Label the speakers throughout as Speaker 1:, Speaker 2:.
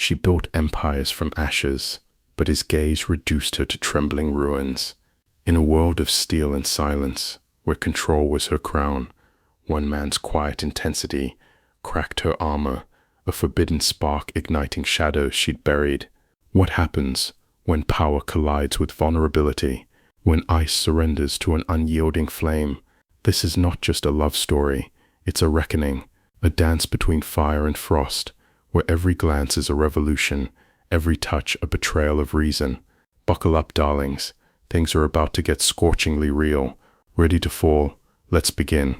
Speaker 1: She built empires from ashes, but his gaze reduced her to trembling ruins. In a world of steel and silence, where control was her crown, one man's quiet intensity cracked her armor, a forbidden spark igniting shadows she'd buried. What happens when power collides with vulnerability, when ice surrenders to an unyielding flame? This is not just a love story, it's a reckoning, a dance between fire and frost, where every glance is a revolution, every touch a betrayal of reason. Buckle up, darlings. Things are about to get scorchingly real. Ready to fall? Let's begin.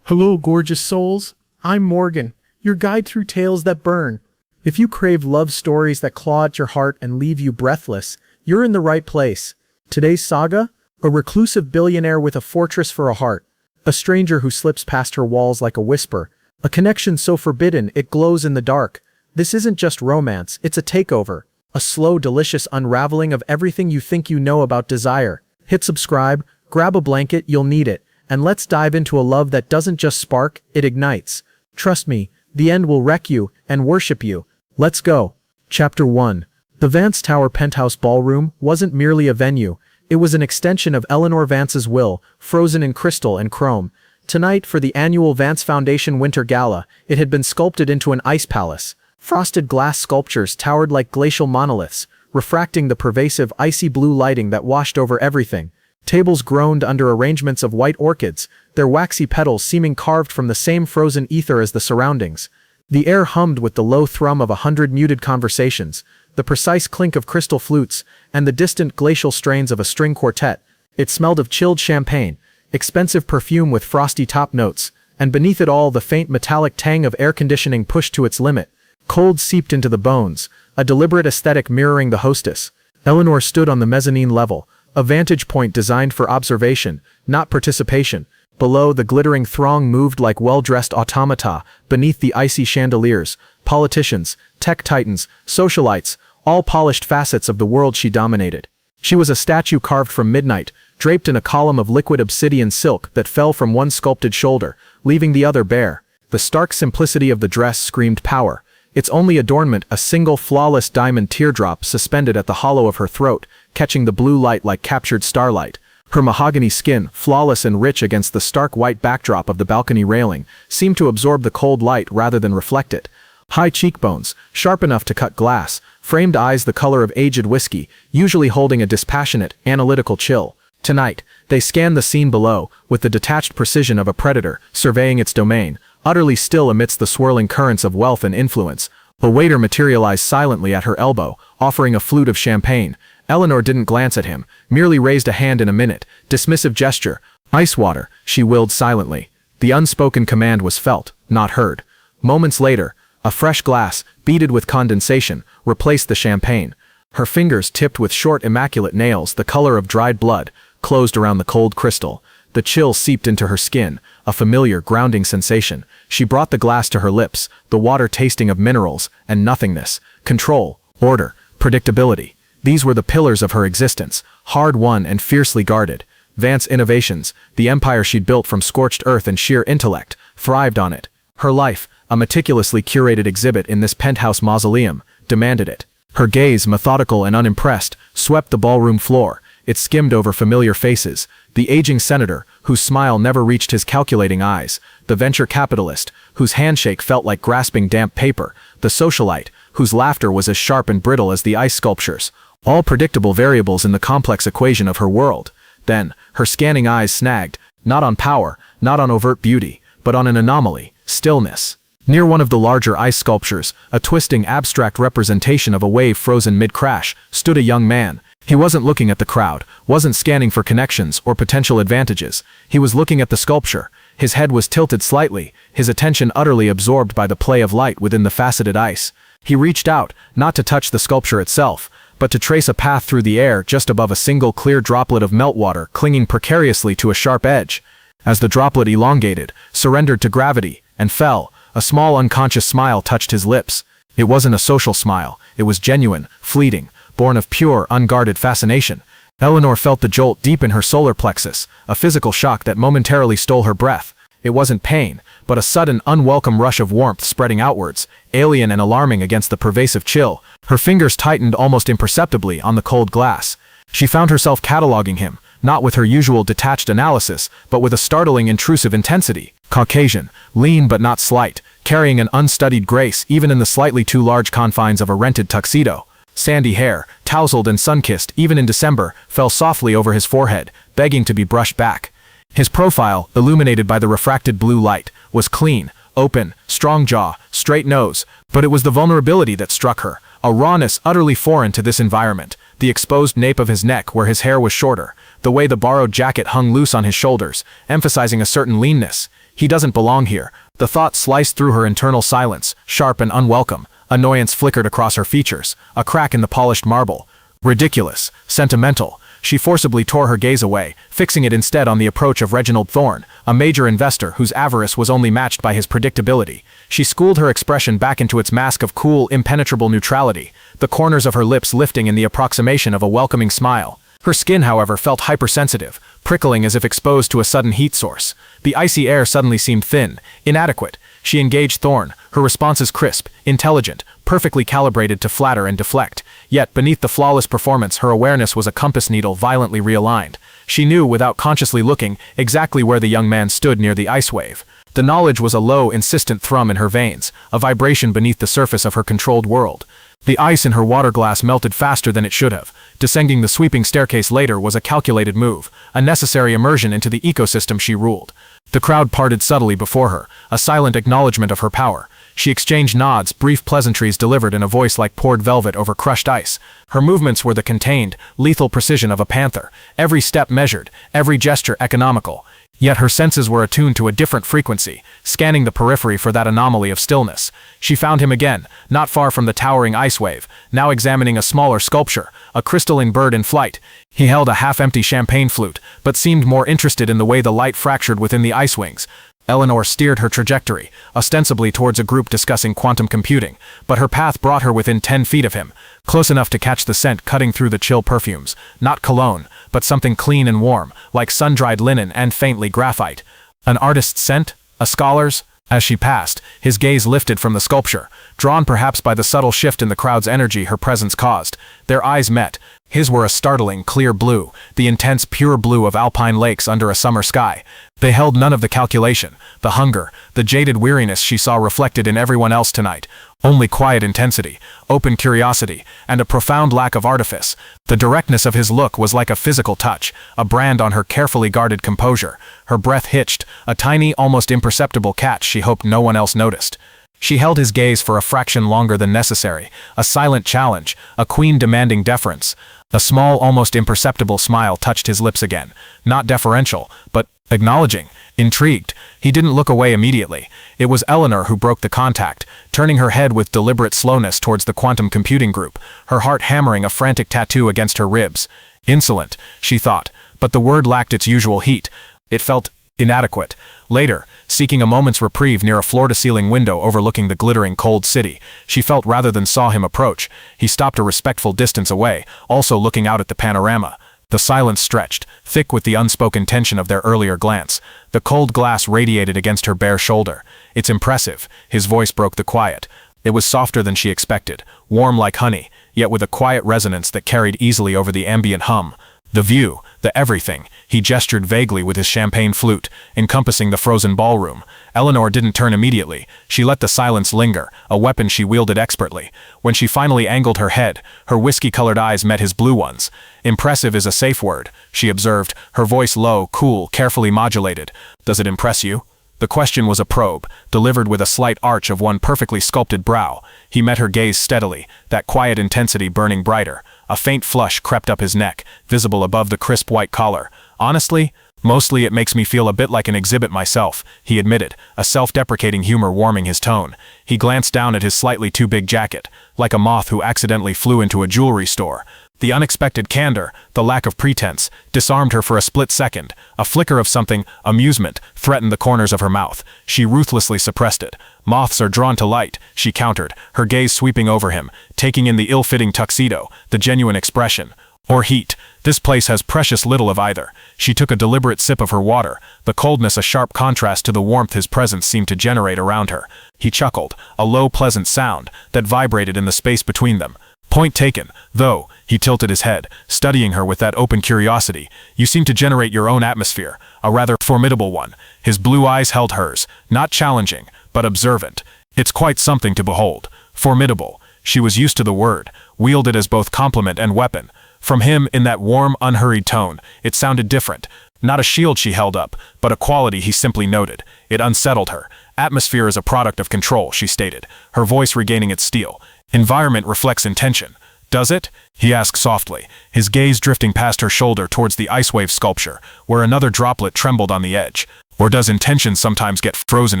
Speaker 2: Hello, gorgeous souls. I'm Morgan, your guide through tales that burn. If you crave love stories that claw at your heart and leave you breathless, you're in the right place. Today's saga? A reclusive billionaire with a fortress for a heart. A stranger who slips past her walls like a whisper. A connection so forbidden it glows in the dark. This isn't just romance, it's a takeover. A slow, delicious unraveling of everything you think you know about desire. Hit subscribe, grab a blanket, you'll need it, and let's dive into a love that doesn't just spark, it ignites. Trust me, the end will wreck you and worship you. Let's go. Chapter 1. The Vance Tower Penthouse Ballroom wasn't merely a venue, it was an extension of Eleanor Vance's will, frozen in crystal and chrome. Tonight, for the annual Vance Foundation Winter Gala, it had been sculpted into an ice palace. Frosted glass sculptures towered like glacial monoliths, refracting the pervasive icy blue lighting that washed over everything. Tables groaned under arrangements of white orchids, their waxy petals seeming carved from the same frozen ether as the surroundings. The air hummed with the low thrum of 100 muted conversations, the precise clink of crystal flutes, and the distant glacial strains of a string quartet. It smelled of chilled champagne, expensive perfume with frosty top notes, and beneath it all the faint metallic tang of air conditioning pushed to its limit. Cold seeped into the bones, a deliberate aesthetic mirroring the hostess. Eleanor stood on the mezzanine level, a vantage point designed for observation, not participation. Below, the glittering throng moved like well-dressed automata beneath the icy chandeliers. Politicians, tech titans, socialites, all polished facets of the world she dominated. She was a statue carved from midnight, draped in a column of liquid obsidian silk that fell from one sculpted shoulder, leaving the other bare. The stark simplicity of the dress screamed power. Its only adornment a single flawless diamond teardrop suspended at the hollow of her throat, catching the blue light like captured starlight. Her mahogany skin, flawless and rich against the stark white backdrop of the balcony railing, seemed to absorb the cold light rather than reflect it. High cheekbones, sharp enough to cut glass, framed eyes the color of aged whiskey, usually holding a dispassionate, analytical chill. Tonight, they scanned the scene below, with the detached precision of a predator, surveying its domain. Utterly still amidst the swirling currents of wealth and influence. A waiter materialized silently at her elbow, offering a flute of champagne. Eleanor didn't glance at him, merely raised a hand in a minute, dismissive gesture. Ice water, she willed silently. The unspoken command was felt, not heard. Moments later, a fresh glass, beaded with condensation, replaced the champagne. Her fingers, tipped with short immaculate nails the color of dried blood, closed around the cold crystal. The chill seeped into her skin, a familiar, grounding sensation. She brought the glass to her lips, the water tasting of minerals and nothingness. Control, order, predictability. These were the pillars of her existence, hard-won and fiercely guarded. Vance Innovations, the empire she'd built from scorched earth and sheer intellect, thrived on it. Her life, a meticulously curated exhibit in this penthouse mausoleum, demanded it. Her gaze, methodical and unimpressed, swept the ballroom floor. It skimmed over familiar faces. The aging senator, whose smile never reached his calculating eyes. The venture capitalist, whose handshake felt like grasping damp paper. The socialite, whose laughter was as sharp and brittle as the ice sculptures. All predictable variables in the complex equation of her world. Then, her scanning eyes snagged, not on power, not on overt beauty, but on an anomaly, stillness. Near one of the larger ice sculptures, a twisting abstract representation of a wave frozen mid-crash, stood a young man. He wasn't looking at the crowd, wasn't scanning for connections or potential advantages. He was looking at the sculpture. His head was tilted slightly, his attention utterly absorbed by the play of light within the faceted ice. He reached out, not to touch the sculpture itself, but to trace a path through the air just above a single clear droplet of meltwater clinging precariously to a sharp edge. As the droplet elongated, surrendered to gravity, and fell, a small unconscious smile touched his lips. It wasn't a social smile, it was genuine, fleeting, born of pure, unguarded fascination. Eleanor felt the jolt deep in her solar plexus, a physical shock that momentarily stole her breath.
Speaker 3: It wasn't pain, but a sudden, unwelcome rush of warmth spreading outwards, alien and alarming against the pervasive chill. Her fingers tightened almost imperceptibly on the cold glass. She found herself cataloging him, not with her usual detached analysis, but with a startling intrusive intensity. Caucasian, lean but not slight, carrying an unstudied grace even in the slightly too large confines of a rented tuxedo. Sandy hair, tousled and sun-kissed even in December, fell softly over his forehead, begging to be brushed back. His profile, illuminated by the refracted blue light, was clean, open, strong jaw, straight nose, but it was the vulnerability that struck her, a rawness utterly foreign to this environment, the exposed nape of his neck where his hair was shorter, the way the borrowed jacket hung loose on his shoulders, emphasizing a certain leanness. He doesn't belong here. The thought sliced through her internal silence, sharp and unwelcome. Annoyance flickered across her features, a crack in the polished marble. Ridiculous, sentimental. She forcibly tore her gaze away, fixing it instead on the approach of Reginald Thorne, a major investor whose avarice was only matched by his predictability. She schooled her expression back into its mask of cool, impenetrable neutrality, the corners of her lips lifting in the approximation of a welcoming smile. Her skin, however, felt hypersensitive, prickling as if exposed to a sudden heat source. The icy air suddenly seemed thin, inadequate. She engaged Thorne, her responses crisp, intelligent, perfectly calibrated to flatter and deflect. Yet, beneath the flawless performance, her awareness was a compass needle violently realigned. She knew, without consciously looking, exactly where the young man stood near the ice wave. The knowledge was a low, insistent thrum in her veins, a vibration beneath the surface of her controlled world. The ice in her water glass melted faster than it should have. Descending the sweeping staircase later was a calculated move, a necessary immersion into the ecosystem she ruled. The crowd parted subtly before her, a silent acknowledgement of her power. She exchanged nods, brief pleasantries delivered in a voice like poured velvet over crushed ice. Her movements were the contained, lethal precision of a panther, every step measured, every gesture economical. Yet her senses were attuned to a different frequency, scanning the periphery for that anomaly of stillness. She found him again, not far from the towering ice wave, now examining a smaller sculpture, a crystalline bird in flight. He held a half-empty champagne flute, but seemed more interested in the way the light fractured within the ice wings. Eleanor steered her trajectory, ostensibly towards a group discussing quantum computing, but her path brought her within 10 feet of him, close enough to catch the scent cutting through the chill perfumes. Not cologne, but something clean and warm, like sun-dried linen and faintly graphite. An artist's scent? A scholar's? As she passed, his gaze lifted from the sculpture, drawn perhaps by the subtle shift in the crowd's energy her presence caused. Their eyes met. His were a startling, clear blue, the intense, pure blue of alpine lakes under a summer sky. They held none of the calculation, the hunger, the jaded weariness she saw reflected in everyone else tonight. Only quiet intensity, open curiosity, and a profound lack of artifice. The directness of his look was like a physical touch, a brand on her carefully guarded composure. Her breath hitched, a tiny, almost imperceptible catch she hoped no one else noticed. She held his gaze for a fraction longer than necessary, a silent challenge, a queen demanding deference. A small, almost imperceptible smile touched his lips again, not deferential, but acknowledging, intrigued. He didn't look away immediately. It was Eleanor who broke the contact, turning her head with deliberate slowness towards the quantum computing group, her heart hammering a frantic tattoo against her ribs. Insolent, she thought, but the word lacked its usual heat. It felt inadequate. Later, seeking a moment's reprieve near a floor-to-ceiling window overlooking the glittering cold city, she felt rather than saw him approach. He stopped a respectful distance away, also looking out at the panorama. The silence stretched, thick with the unspoken tension of their earlier glance. The cold glass radiated against her bare shoulder. "It's impressive," his voice broke the quiet. It was softer than she expected, warm like honey, yet with a quiet resonance that carried easily over the ambient hum. The view, the everything. He gestured vaguely with his champagne flute, encompassing the frozen ballroom. Eleanor didn't turn immediately. She let the silence linger, a weapon she wielded expertly. When she finally angled her head, her whiskey-colored eyes met his blue ones. "Impressive is a safe word," she observed, her voice low, cool, carefully modulated. "Does it impress you?" The question was a probe, delivered with a slight arch of one perfectly sculpted brow. He met her gaze steadily, that quiet intensity burning brighter. A faint flush crept up his neck, visible above the crisp white collar. "Honestly, mostly it makes me feel a bit like an exhibit myself," he admitted, a self-deprecating humor warming his tone. He glanced down at his slightly too big jacket, like a moth who accidentally flew into a jewelry store. The unexpected candor, the lack of pretense, disarmed her for a split second. A flicker of something, amusement, threatened the corners of her mouth. She ruthlessly suppressed it. "Moths are drawn to light," she countered, her gaze sweeping over him, taking in the ill-fitting tuxedo, the genuine expression. or heat. This place has precious little of either. She took a deliberate sip of her water, the coldness a sharp contrast to the warmth his presence seemed to generate around her. He chuckled, a low pleasant sound that vibrated in the space between them. Point taken, though. He tilted his head, studying her with that open curiosity. You seem to generate your own atmosphere, a rather formidable one. His blue eyes held hers, not challenging, but observant. It's quite something to behold. Formidable. She was used to the word, wielded as both compliment and weapon. From him, in that warm, unhurried tone, it sounded different. Not a shield she held up, but a quality he simply noted. It unsettled her. Atmosphere is a product of control, she stated, her voice regaining its steel. Environment reflects intention. Does it? He asked softly, his gaze drifting past her shoulder towards the ice wave sculpture, where another droplet trembled on the edge. Or does intention sometimes get frozen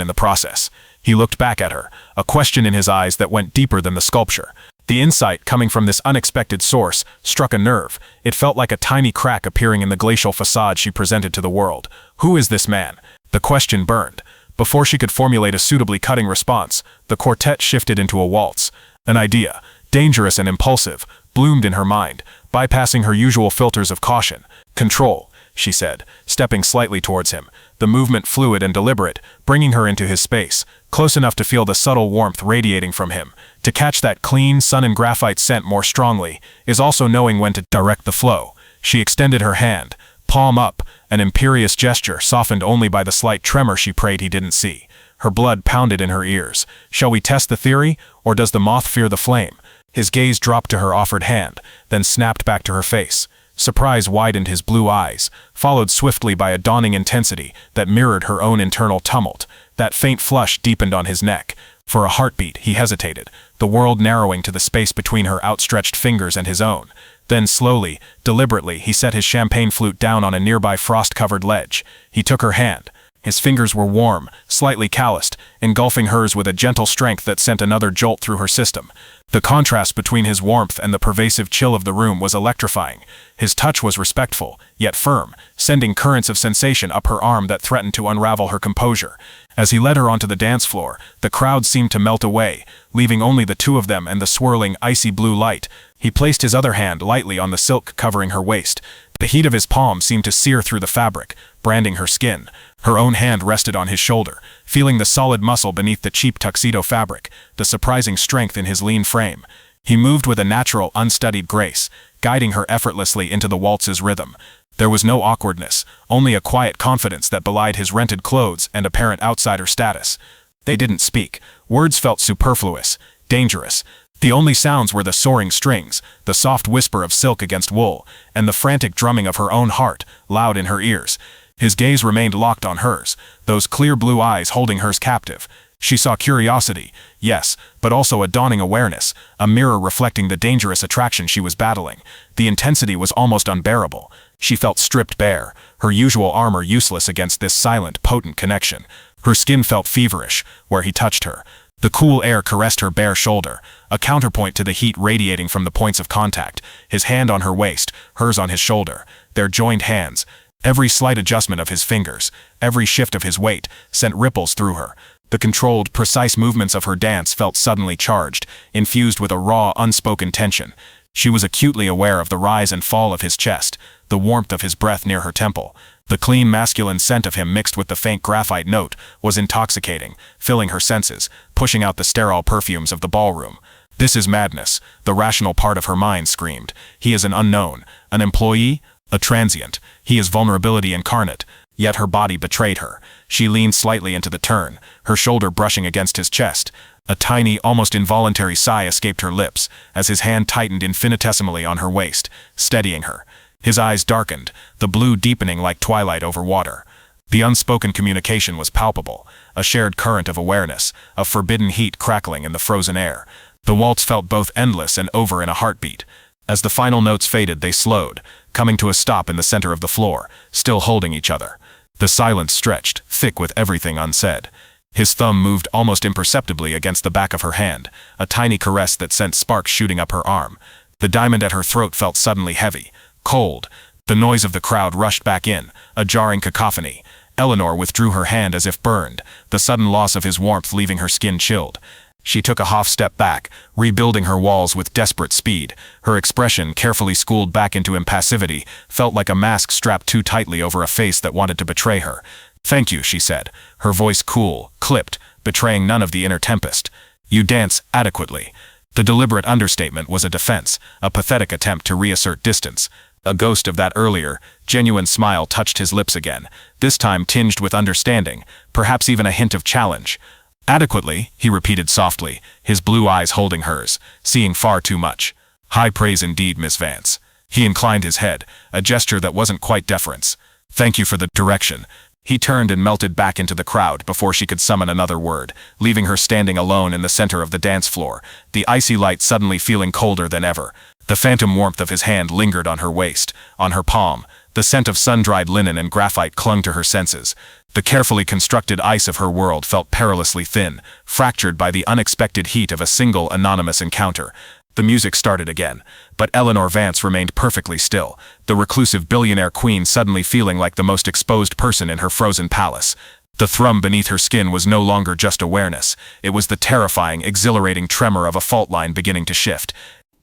Speaker 3: in the process? He looked back at her, a question in his eyes that went deeper than the sculpture. The insight coming from this unexpected source struck a nerve. It felt like a tiny crack appearing in the glacial facade she presented to the world. Who is this man? The question burned. Before she could formulate a suitably cutting response, the quartet shifted into a waltz. An idea, dangerous and impulsive, bloomed in her mind, bypassing her usual filters of caution. Control, she said, stepping slightly towards him, the movement fluid and deliberate, bringing her into his space, close enough to feel the subtle warmth radiating from him. To catch that clean, sun and graphite scent more strongly is also knowing when to direct the flow. She extended her hand, palm up, an imperious gesture softened only by the slight tremor she prayed he didn't see. Her blood pounded in her ears. Shall we test the theory, or does the moth fear the flame? His gaze dropped to her offered hand, then snapped back to her face. Surprise widened his blue eyes, followed swiftly by a dawning intensity that mirrored her own internal tumult. That faint flush deepened on his neck. For a heartbeat, he hesitated, the world narrowing to the space between her outstretched fingers and his own. Then slowly, deliberately, he set his champagne flute down on a nearby frost-covered ledge. He took her hand. His fingers were warm, slightly calloused, engulfing hers with a gentle strength that sent another jolt through her system. The contrast between his warmth and the pervasive chill of the room was electrifying. His touch was respectful, yet firm, sending currents of sensation up her arm that threatened to unravel her composure. As he led her onto the dance floor, the crowd seemed to melt away, leaving only the two of them and the swirling, icy blue light. He placed his other hand lightly on the silk covering her waist. The heat of his palm seemed to sear through the fabric, branding her skin. Her own hand rested on his shoulder, feeling the solid muscle beneath the cheap tuxedo fabric, the surprising strength in his lean frame. He moved with a natural, unstudied grace, guiding her effortlessly into the waltz's rhythm. There was no awkwardness, only a quiet confidence that belied his rented clothes and apparent outsider status. They didn't speak. Words felt superfluous, dangerous. The only sounds were the soaring strings, the soft whisper of silk against wool, and the frantic drumming of her own heart, loud in her ears. His gaze remained locked on hers, those clear blue eyes holding hers captive. She saw curiosity, yes, but also a dawning awareness, a mirror reflecting the dangerous attraction she was battling. The intensity was almost unbearable. She felt stripped bare, her usual armor useless against this silent, potent connection. Her skin felt feverish, where he touched her. The cool air caressed her bare shoulder, a counterpoint to the heat radiating from the points of contact, his hand on her waist, hers on his shoulder, their joined hands. Every slight adjustment of his fingers, every shift of his weight, sent ripples through her. The controlled, precise movements of her dance felt suddenly charged, infused with a raw, unspoken tension. She was acutely aware of the rise and fall of his chest, the warmth of his breath near her temple. The clean masculine scent of him mixed with the faint graphite note was intoxicating, filling her senses, pushing out the sterile perfumes of the ballroom. This is madness, the rational part of her mind screamed. He is an unknown, an employee, a transient. He is vulnerability incarnate. Yet her body betrayed her. She leaned slightly into the turn, her shoulder brushing against his chest. A tiny, almost involuntary sigh escaped her lips, as his hand tightened infinitesimally on her waist, steadying her. His eyes darkened, the blue deepening like twilight over water. The unspoken communication was palpable, a shared current of awareness, of forbidden heat crackling in the frozen air. The waltz felt both endless and over in a heartbeat. As the final notes faded, they slowed, coming to a stop in the center of the floor, still holding each other. The silence stretched, thick with everything unsaid. His thumb moved almost imperceptibly against the back of her hand, a tiny caress that sent sparks shooting up her arm. The diamond at her throat felt suddenly heavy, cold. The noise of the crowd rushed back in, a jarring cacophony. Eleanor withdrew her hand as if burned, the sudden loss of his warmth leaving her skin chilled. She took a half step back, rebuilding her walls with desperate speed. Her expression, carefully schooled back into impassivity, felt like a mask strapped too tightly over a face that wanted to betray her. "Thank you," she said, her voice cool, clipped, betraying none of the inner tempest. "You dance adequately." The deliberate understatement was a defense, a pathetic attempt to reassert distance. A ghost of that earlier, genuine smile touched his lips again, this time tinged with understanding, perhaps even a hint of challenge. "Adequately," he repeated softly, his blue eyes holding hers, seeing far too much. "High praise indeed, Miss Vance." He inclined his head, a gesture that wasn't quite deference. "Thank you for the direction." He turned and melted back into the crowd before she could summon another word, leaving her standing alone in the center of the dance floor, the icy light suddenly feeling colder than ever. The phantom warmth of his hand lingered on her waist, on her palm. The scent of sun-dried linen and graphite clung to her senses. The carefully constructed ice of her world felt perilously thin, fractured by the unexpected heat of a single anonymous encounter. The music started again, but Eleanor Vance remained perfectly still, the reclusive billionaire queen suddenly feeling like the most exposed person in her frozen palace. The thrum beneath her skin was no longer just awareness. It was the terrifying, exhilarating tremor of a fault line beginning to shift.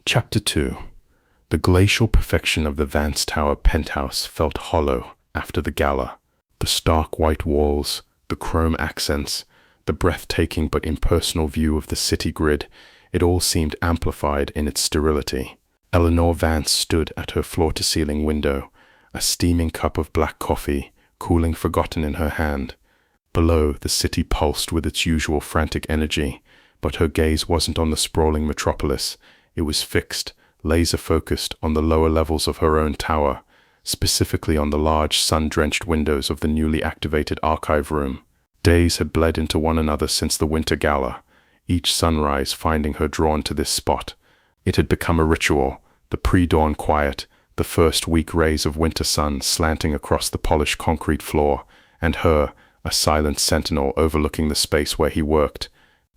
Speaker 1: Chapter 2. The glacial perfection of the Vance Tower penthouse felt hollow after the gala. The stark white walls, the chrome accents, the breathtaking but impersonal view of the city grid, it all seemed amplified in its sterility. Eleanor Vance stood at her floor-to-ceiling window, a steaming cup of black coffee, cooling forgotten in her hand. Below, the city pulsed with its usual frantic energy, but her gaze wasn't on the sprawling metropolis. It was fixed, laser-focused on the lower levels of her own tower, specifically on the large sun-drenched windows of the newly activated archive room. Days had bled into one another since the winter gala, each sunrise finding her drawn to this spot. It had become a ritual, the pre-dawn quiet, the first weak rays of winter sun slanting across the polished concrete floor, and her, a silent sentinel overlooking the space where he worked.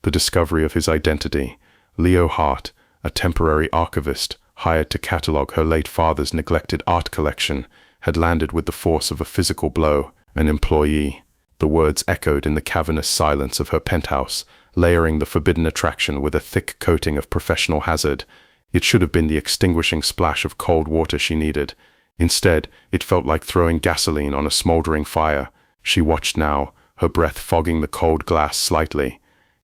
Speaker 1: The discovery of his identity, Leo Hart, a temporary archivist hired to catalogue her late father's neglected art collection, had landed with the force of a physical blow. An employee. The words echoed in the cavernous silence of her penthouse, layering the forbidden attraction with a thick coating of professional hazard. It should have been the extinguishing splash of cold water she needed. Instead, it felt like throwing gasoline on a smoldering fire. She watched now, her breath fogging the cold glass slightly.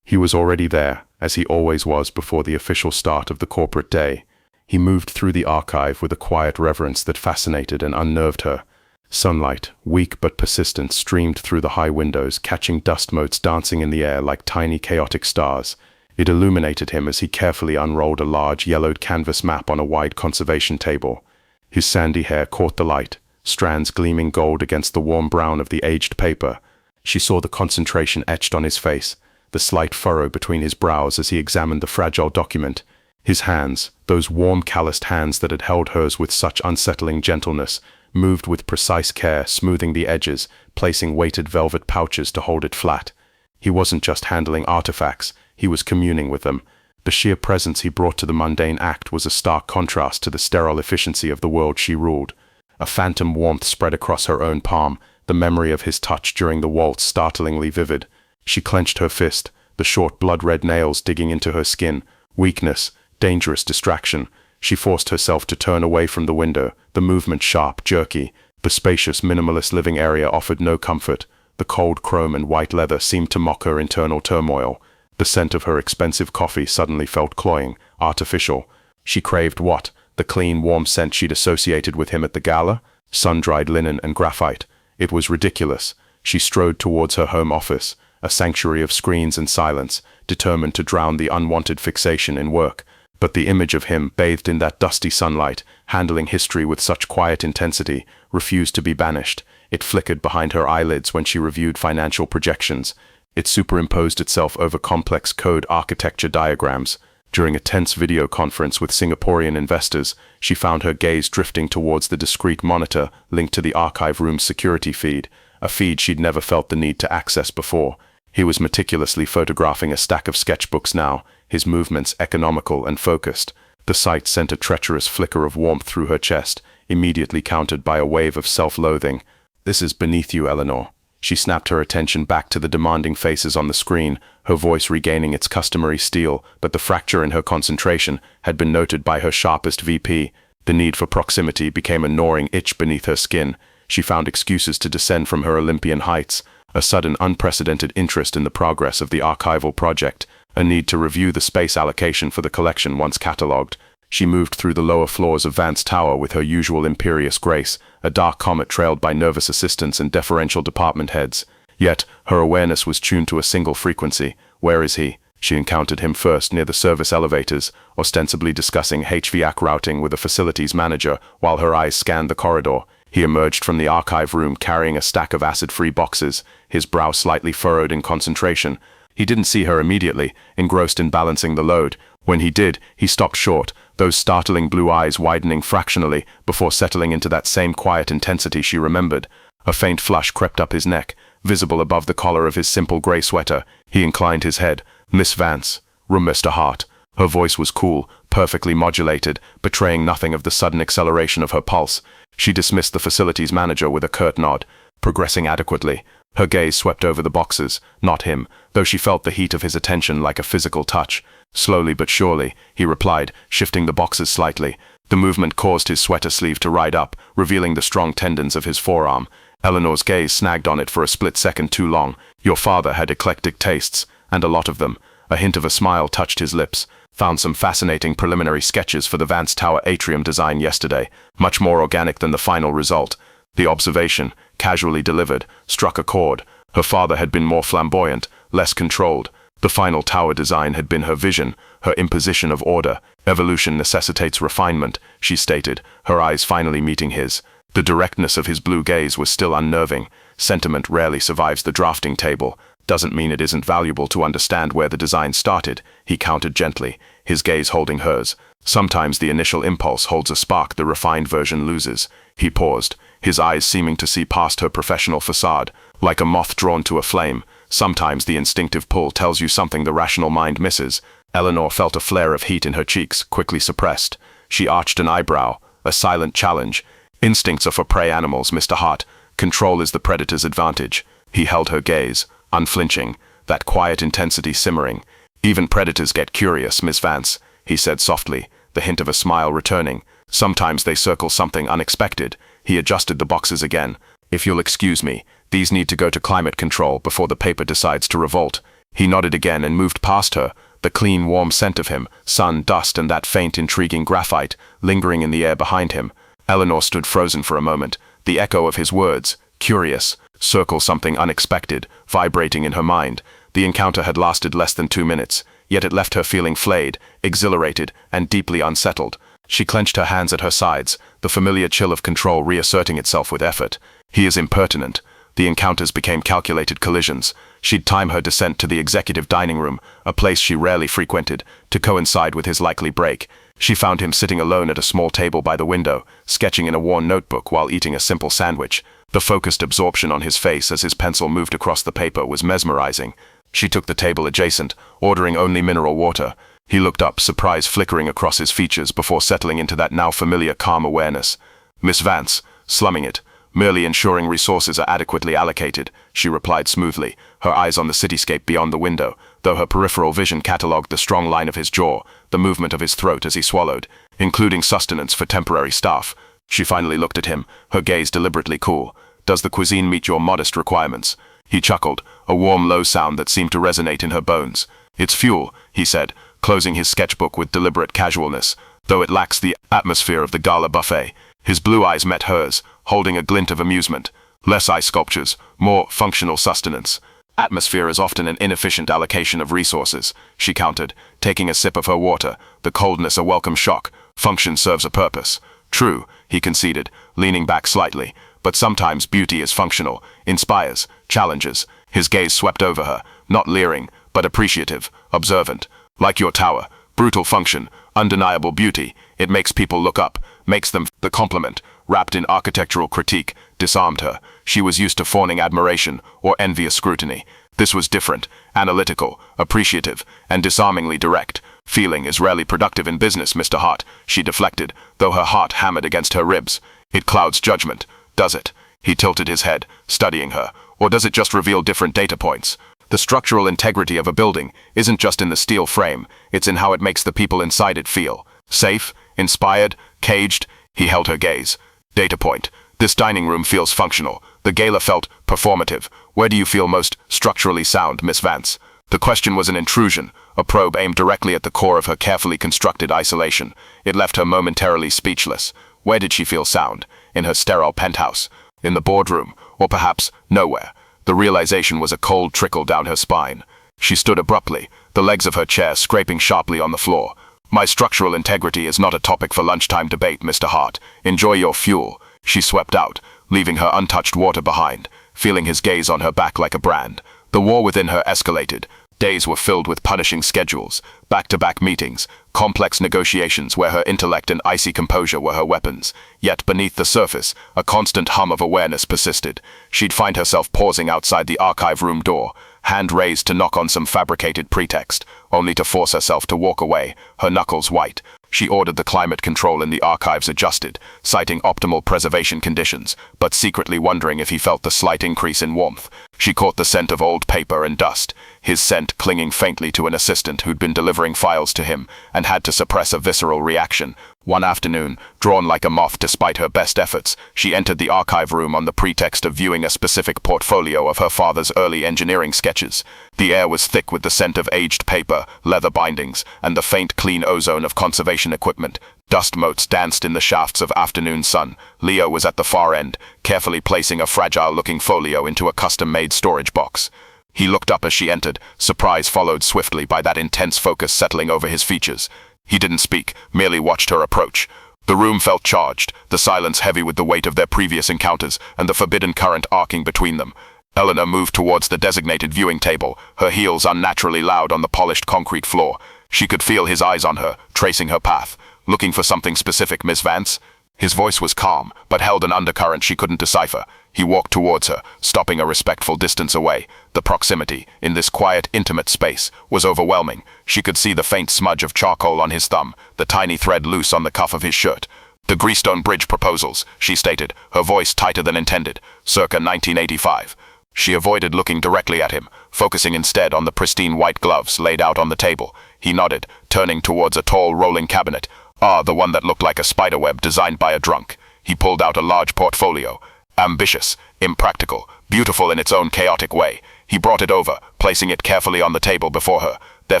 Speaker 1: He was already there, as he always was before the official start of the corporate day. He moved through the archive with a quiet reverence that fascinated and unnerved her. Sunlight, weak but persistent, streamed through the high windows, catching dust motes dancing in the air like tiny chaotic stars. It illuminated him as he carefully unrolled a large yellowed canvas map on a wide conservation table. His sandy hair caught the light, strands gleaming gold against the warm brown of the aged paper. She saw the concentration etched on his face, the slight furrow between his brows as he examined the fragile document. His hands, those warm, calloused hands that had held hers with such unsettling gentleness, moved with precise care, smoothing the edges, placing weighted velvet pouches to hold it flat. He wasn't just handling artifacts, he was communing with them. The sheer presence he brought to the mundane act was a stark contrast to the sterile efficiency of the world she ruled. A phantom warmth spread across her own palm, the memory of his touch during the waltz startlingly vivid. She clenched her fist, the short blood-red nails digging into her skin. Weakness, dangerous distraction. She forced herself to turn away from the window, the movement sharp, jerky. The spacious, minimalist living area offered no comfort. The cold chrome and white leather seemed to mock her internal turmoil. The scent of her expensive coffee suddenly felt cloying, artificial. She craved what? The clean, warm scent she'd associated with him at the gala? Sun-dried linen and graphite. It was ridiculous. She strode towards her home office, a sanctuary of screens and silence, determined to drown the unwanted fixation in work. But the image of him, bathed in that dusty sunlight, handling history with such quiet intensity, refused to be banished. It flickered behind her eyelids when she reviewed financial projections. It superimposed itself over complex code architecture diagrams. During a tense video conference with Singaporean investors, she found her gaze drifting towards the discreet monitor linked to the archive room's security feed, a feed she'd never felt the need to access before. He was meticulously photographing a stack of sketchbooks now, his movements economical and focused. The sight sent a treacherous flicker of warmth through her chest, immediately countered by a wave of self-loathing. "This is beneath you, Eleanor," She snapped her attention back to the demanding faces on the screen, her voice regaining its customary steel, but the fracture in her concentration had been noted by her sharpest VP. The need for proximity became a gnawing itch beneath her skin. She found excuses to descend from her Olympian heights, a sudden unprecedented interest in the progress of the archival project, a need to review the space allocation for the collection once catalogued. She moved through the lower floors of Vance Tower with her usual imperious grace, a dark comet trailed by nervous assistants and deferential department heads. Yet, her awareness was tuned to a single frequency. Where is he? She encountered him first near the service elevators, ostensibly discussing HVAC routing with a facilities manager while her eyes scanned the corridor. He emerged from the archive room carrying a stack of acid-free boxes, his brow slightly furrowed in concentration. He didn't see her immediately, engrossed in balancing the load. When he did, he stopped short, those startling blue eyes widening fractionally before settling into that same quiet intensity she remembered. A faint flush crept up his neck, visible above the collar of his simple grey sweater. He inclined his head. "Miss Vance." "Room, Mr. Hart." Her voice was cool, perfectly modulated, betraying nothing of the sudden acceleration of her pulse. She dismissed the facilities manager with a curt nod. "Progressing adequately." Her gaze swept over the boxes, not him, though she felt the heat of his attention like a physical touch. "Slowly but surely," he replied, shifting the boxes slightly. The movement caused his sweater sleeve to ride up, revealing the strong tendons of his forearm. Eleanor's gaze snagged on it for a split second too long. "Your father had eclectic tastes, and a lot of them." A hint of a smile touched his lips. "Found some fascinating preliminary sketches for the Vance Tower atrium design yesterday, much more organic than the final result." The observation, casually delivered, struck a chord. Her father had been more flamboyant, less controlled. The final tower design had been her vision, her imposition of order. "Evolution necessitates refinement," she stated, her eyes finally meeting his. The directness of his blue gaze was still unnerving. "Sentiment rarely survives the drafting table. Doesn't mean it isn't valuable to understand where the design started," he countered gently, his gaze holding hers. "Sometimes the initial impulse holds a spark the refined version loses." He paused, his eyes seeming to see past her professional facade, like a moth drawn to a flame. "Sometimes the instinctive pull tells you something the rational mind misses." Eleanor felt a flare of heat in her cheeks, quickly suppressed. She arched an eyebrow, a silent challenge. "Instincts are for prey animals, Mr. Hart. Control is the predator's advantage." He held her gaze, unflinching, that quiet intensity simmering. "Even predators get curious, Miss Vance," he said softly, the hint of a smile returning. "Sometimes they circle something unexpected." He adjusted the boxes again. "If you'll excuse me, these need to go to climate control before the paper decides to revolt." He nodded again and moved past her, the clean, warm scent of him, sun, dust, and that faint, intriguing graphite, lingering in the air behind him. Eleanor stood frozen for a moment, the echo of his words, "curious, circle something unexpected," vibrating in her mind. The encounter had lasted less than 2 minutes, yet it left her feeling flayed, exhilarated, and deeply unsettled. She clenched her hands at her sides, the familiar chill of control reasserting itself with effort. "He is impertinent." The encounters became calculated collisions. She'd time her descent to the executive dining room, a place she rarely frequented, to coincide with his likely break. She found him sitting alone at a small table by the window, sketching in a worn notebook while eating a simple sandwich. The focused absorption on his face as his pencil moved across the paper was mesmerizing. She took the table adjacent, ordering only mineral water. He looked up, surprise flickering across his features before settling into that now familiar calm awareness. "Miss Vance, slumming it. Merely ensuring resources are adequately allocated," she replied smoothly, her eyes on the cityscape beyond the window, though her peripheral vision catalogued the strong line of his jaw, the movement of his throat as he swallowed, "including sustenance for temporary staff." She finally looked at him, her gaze deliberately cool. "Does the cuisine meet your modest requirements?" He chuckled, a warm, low sound that seemed to resonate in her bones. "It's fuel," he said, closing his sketchbook with deliberate casualness, "though it lacks the atmosphere of the gala buffet." His blue eyes met hers, holding a glint of amusement. "Less ice sculptures, more functional sustenance." "Atmosphere is often an inefficient allocation of resources," she countered, taking a sip of her water, the coldness a welcome shock. "Function serves a purpose." "True," he conceded, leaning back slightly, "but sometimes beauty is functional, inspires, challenges." His gaze swept over her, not leering, but appreciative, observant. "Like your tower, brutal function, undeniable beauty. It makes people look up, makes them the compliment." Wrapped in architectural critique, disarmed her. She was used to fawning admiration or envious scrutiny. This was different, analytical, appreciative, and disarmingly direct. "Feeling is rarely productive in business, Mr. Hart," she deflected, though her heart hammered against her ribs. "It clouds judgment, does it?" He tilted his head, studying her.
Speaker 4: or does it just reveal different data points? The structural integrity of a building isn't just in the steel frame, it's in how it makes the people inside it feel. Safe, inspired, caged. He held her gaze. Data point. This dining room feels functional. The gala felt performative. Where do you feel most structurally sound, Miss Vance? The question was an intrusion, a probe aimed directly at the core of her carefully constructed isolation. It left her momentarily speechless. Where did she feel sound? In her sterile penthouse? In the boardroom? Or perhaps nowhere? The realization was a cold trickle down her spine. She stood abruptly, the legs of her chair scraping sharply on the floor. My structural integrity is not a topic for lunchtime debate, Mr. Hart. Enjoy your fuel. She swept out, leaving her untouched water behind, feeling his gaze on her back like a brand. The war within her escalated. Days were filled with punishing schedules, back-to-back meetings, complex negotiations where her intellect and icy composure were her weapons. Yet beneath the surface, a constant hum of awareness persisted. She'd find herself pausing outside the archive room door, hand raised to knock on some fabricated pretext, only to force herself to walk away, her knuckles white. She ordered the climate control in the archives adjusted, citing optimal preservation conditions, but secretly wondering if he felt the slight increase in warmth. She caught the scent of old paper and dust, his scent clinging faintly to an assistant who'd been delivering files to him, and had to suppress a visceral reaction. One afternoon, drawn like a moth despite her best efforts, she entered the archive room on the pretext of viewing a specific portfolio of her father's early engineering sketches. The air was thick with the scent of aged paper, leather bindings, and the faint clean ozone of conservation equipment. Dust motes danced in the shafts of afternoon sun. Leo was at the far end, carefully placing a fragile-looking folio into a custom-made storage box. He looked up as she entered, surprise followed swiftly by that intense focus settling over his features. He didn't speak, merely watched her approach. The room felt charged, the silence heavy with the weight of their previous encounters, and the forbidden current arcing between them. Eleanor moved towards the designated viewing table, her heels unnaturally loud on the polished concrete floor. She could feel his eyes on her, tracing her path. Looking for something specific, Miss Vance? His voice was calm, but held an undercurrent she couldn't decipher. He walked towards her, stopping a respectful distance away. The proximity, in this quiet, intimate space, was overwhelming. She could see the faint smudge of charcoal on his thumb, the tiny thread loose on the cuff of his shirt. The Greystone Bridge proposals, she stated, her voice tighter than intended, circa 1985. She avoided looking directly at him, focusing instead on the pristine white gloves laid out on the table. He nodded, turning towards a tall rolling cabinet. Ah, the one that looked like a spiderweb designed by a drunk. He pulled out a large portfolio. Ambitious, impractical, beautiful in its own chaotic way. He brought it over, placing it carefully on the table before her. Their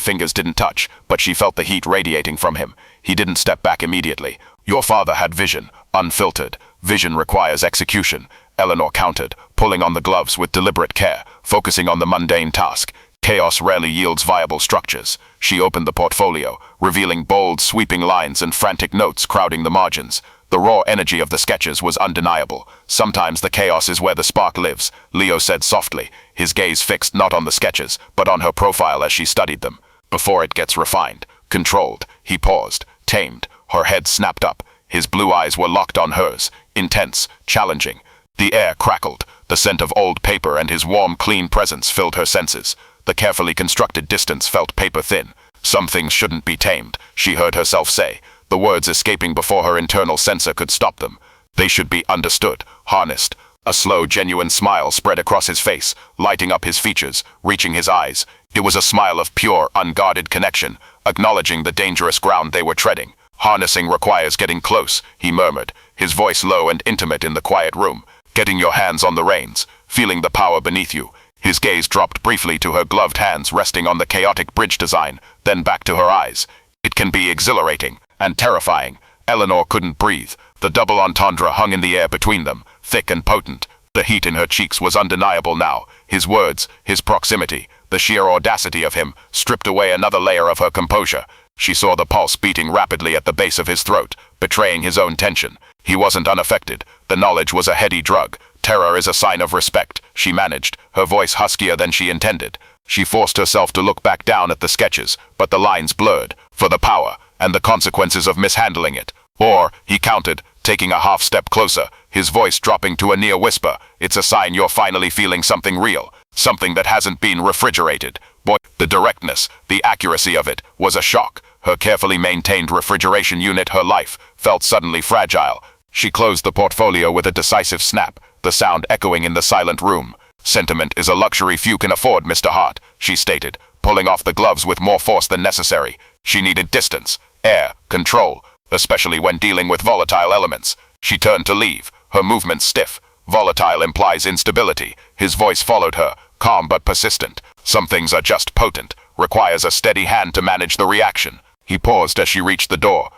Speaker 4: fingers didn't touch, but she felt the heat radiating from him. He didn't step back immediately. Your father had vision, unfiltered. Vision requires execution, Eleanor countered, pulling on the gloves with deliberate care, focusing on the mundane task. Chaos rarely yields viable structures. She opened the portfolio, revealing bold, sweeping lines and frantic notes crowding the margins. The raw energy of the sketches was undeniable. Sometimes the chaos is where the spark lives, Leo said softly, his gaze fixed not on the sketches, but on her profile as she studied them. Before it gets refined, controlled, he paused, tamed. Her head snapped up. His blue eyes were locked on hers, intense, challenging. The air crackled. The scent of old paper and his warm, clean presence filled her senses. The carefully constructed distance felt paper-thin. Some things shouldn't be tamed, she heard herself say, the words escaping before her internal censor could stop them. They should be understood, harnessed. A slow, genuine smile spread across his face, lighting up his features, reaching his eyes. It was a smile of pure, unguarded connection, acknowledging the dangerous ground they were treading. Harnessing requires getting close, he murmured, his voice low and intimate in the quiet room. Getting your hands on the reins, feeling the power beneath you. His gaze dropped briefly to her gloved hands resting on the chaotic bridge design, then back to her eyes. It can be exhilarating and terrifying. Eleanor couldn't breathe. The double entendre hung in the air between them, thick and potent. The heat in her cheeks was undeniable now. His words, his proximity, the sheer audacity of him, stripped away another layer of her composure. She saw the pulse beating rapidly at the base of his throat, betraying his own tension. He wasn't unaffected. The knowledge was a heady drug. Terror is a sign of respect, she managed, her voice huskier than she intended. She forced herself to look back down at the sketches, but the lines blurred, for the power, and the consequences of mishandling it. Or, he counted, taking a half step closer, his voice dropping to a near whisper, it's a sign you're finally feeling something real, something that hasn't been refrigerated. Boy, the directness, the accuracy of it, was a shock. Her carefully maintained refrigeration unit, her life, felt suddenly fragile. She closed the portfolio with a decisive snap, the sound echoing in the silent room. Sentiment is a luxury few can afford, Mr. Hart, she stated, pulling off the gloves with more force than necessary. She needed distance, air, control, especially when dealing with volatile elements. She turned to leave, her movements stiff. Volatile implies instability. His voice followed her, calm but persistent. Some things are just potent, requires a steady hand to manage the reaction. He paused as she reached the door.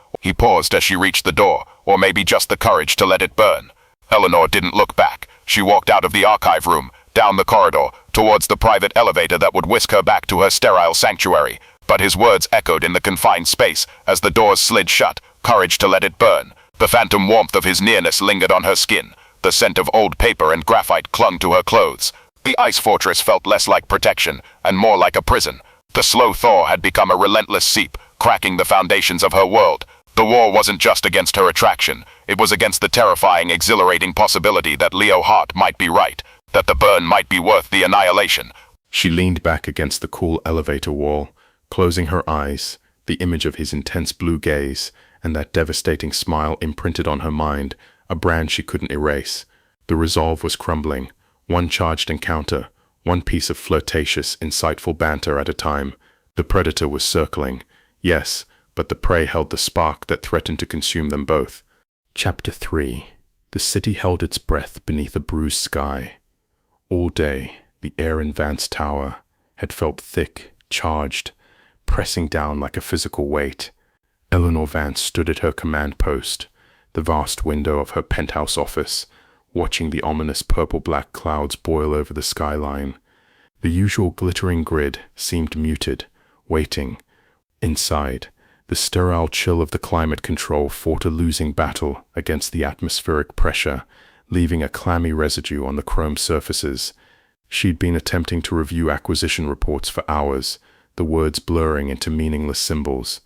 Speaker 4: Or maybe just the courage to let it burn. Eleanor didn't look back. She walked out of the archive room, down the corridor, towards the private elevator that would whisk her back to her sterile sanctuary. But his words echoed in the confined space as the doors slid shut. Courage to let it burn. The phantom warmth of his nearness lingered on her skin. The scent of old paper and graphite clung to her clothes. The ice fortress felt less like protection and more like a prison. The slow thaw had become a relentless seep, cracking the foundations of her world. The war wasn't just against her attraction. It was against the terrifying, exhilarating possibility that Leo Hart might be right, that the burn might be worth the annihilation.
Speaker 1: She leaned back against the cool elevator wall, closing her eyes, the image of his intense blue gaze and that devastating smile imprinted on her mind, a brand she couldn't erase. The resolve was crumbling, one charged encounter, one piece of flirtatious, insightful banter at a time. The predator was circling, yes, but the prey held the spark that threatened to consume them both. Chapter 3. The city held its breath beneath a bruised sky. All day, the air in Vance Tower had felt thick, charged, pressing down like a physical weight. Eleanor Vance stood at her command post, the vast window of her penthouse office, watching the ominous purple-black clouds boil over the skyline. The usual glittering grid seemed muted, waiting. Inside, the sterile chill of the climate control fought a losing battle against the atmospheric pressure, leaving a clammy residue on the chrome surfaces. She'd been attempting to review acquisition reports for hours, the words blurring into meaningless symbols.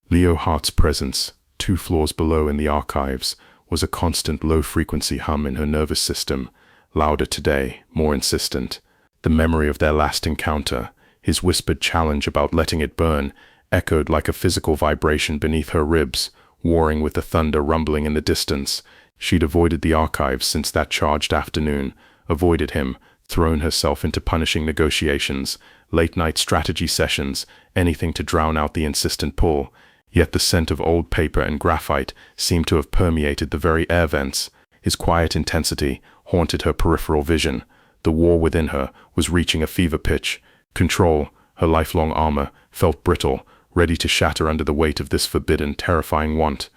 Speaker 1: Leo Hart's presence, 2 floors below in the archives, was a constant low-frequency hum in her nervous system, louder today, more insistent. The memory of their last encounter, his whispered challenge about letting it burn, echoed like a physical vibration beneath her ribs, warring with the thunder rumbling in the distance. She'd avoided the archives since that charged afternoon, avoided him, thrown herself into punishing negotiations, late-night strategy sessions, anything to drown out the insistent pull. Yet the scent of old paper and graphite seemed to have permeated the very air vents. His quiet intensity haunted her peripheral vision. The war within her was reaching a fever pitch. Control, her lifelong armor, felt brittle, ready to shatter under the weight of this forbidden, terrifying want.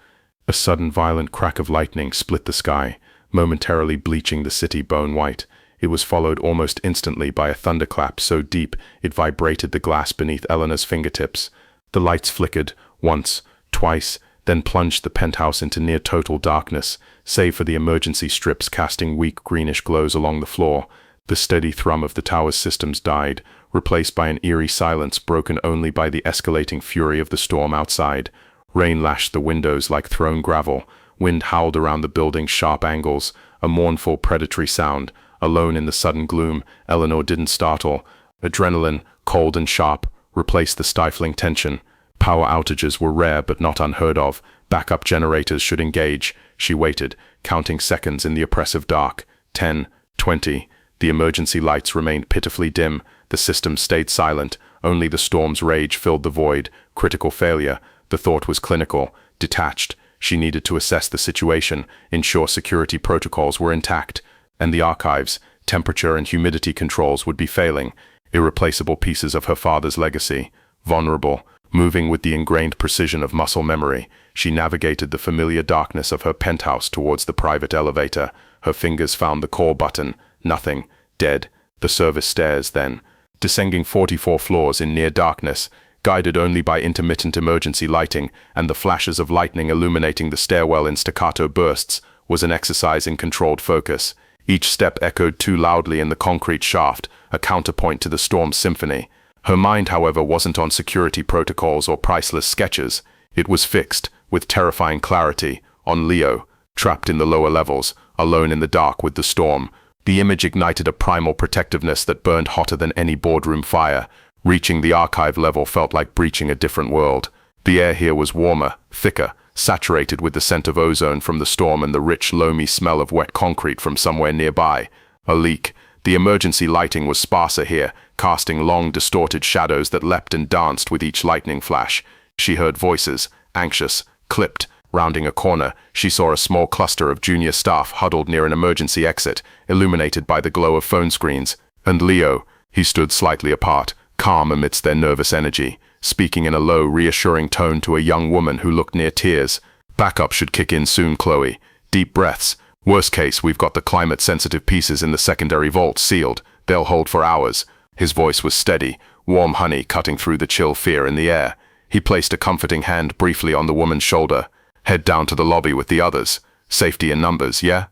Speaker 1: A sudden violent crack of lightning split the sky, momentarily bleaching the city bone-white. It was followed almost instantly by a thunderclap so deep it vibrated the glass beneath Eleanor's fingertips. The lights flickered, once, twice, then plunged the penthouse into near-total darkness, save for the emergency strips casting weak greenish glows along the floor. The steady thrum of the tower's systems died, replaced by an eerie silence broken only by the escalating fury of the storm outside. Rain lashed the windows like thrown gravel. Wind howled around the building's sharp angles, a mournful predatory sound. Alone in the sudden gloom, Eleanor didn't startle. Adrenaline, cold and sharp, replaced the stifling tension. Power outages were rare but not unheard of. Backup generators should engage. She waited, counting seconds in the oppressive dark. 10, 20. The emergency lights remained pitifully dim. The system stayed silent. Only the storm's rage filled the void. Critical failure. The thought was clinical, detached. She needed to assess the situation, ensure security protocols were intact. And the archives, temperature and humidity controls would be failing. Irreplaceable pieces of her father's legacy. Vulnerable. Moving with the ingrained precision of muscle memory, she navigated the familiar darkness of her penthouse towards the private elevator. Her fingers found the call button. Nothing. Dead. The service stairs, then. Descending 44 floors in near darkness, guided only by intermittent emergency lighting and the flashes of lightning illuminating the stairwell in staccato bursts, was an exercise in controlled focus. Each step echoed too loudly in the concrete shaft, a counterpoint to the storm's symphony. Her mind, however, wasn't on security protocols or priceless sketches. It was fixed, with terrifying clarity, on Leo, trapped in the lower levels, alone in the dark with the storm. The image ignited a primal protectiveness that burned hotter than any boardroom fire. Reaching the archive level felt like breaching a different world. The air here was warmer, thicker, saturated with the scent of ozone from the storm and the rich, loamy smell of wet concrete from somewhere nearby. A leak. The emergency lighting was sparser here, casting long, distorted shadows that leapt and danced with each lightning flash. She heard voices, anxious, clipped. Rounding a corner, she saw a small cluster of junior staff huddled near an emergency exit, illuminated by the glow of phone screens. And Leo, he stood slightly apart, calm amidst their nervous energy, speaking in a low, reassuring tone to a young woman who looked near tears. "Backup should kick in soon, Chloe. Deep breaths. Worst case, we've got the climate-sensitive pieces in the secondary vault sealed. They'll hold for hours." His voice was steady, warm honey cutting through the chill fear in the air. He placed a comforting hand briefly on the woman's shoulder. "Head down to the lobby with the others. Safety in numbers, yeah?"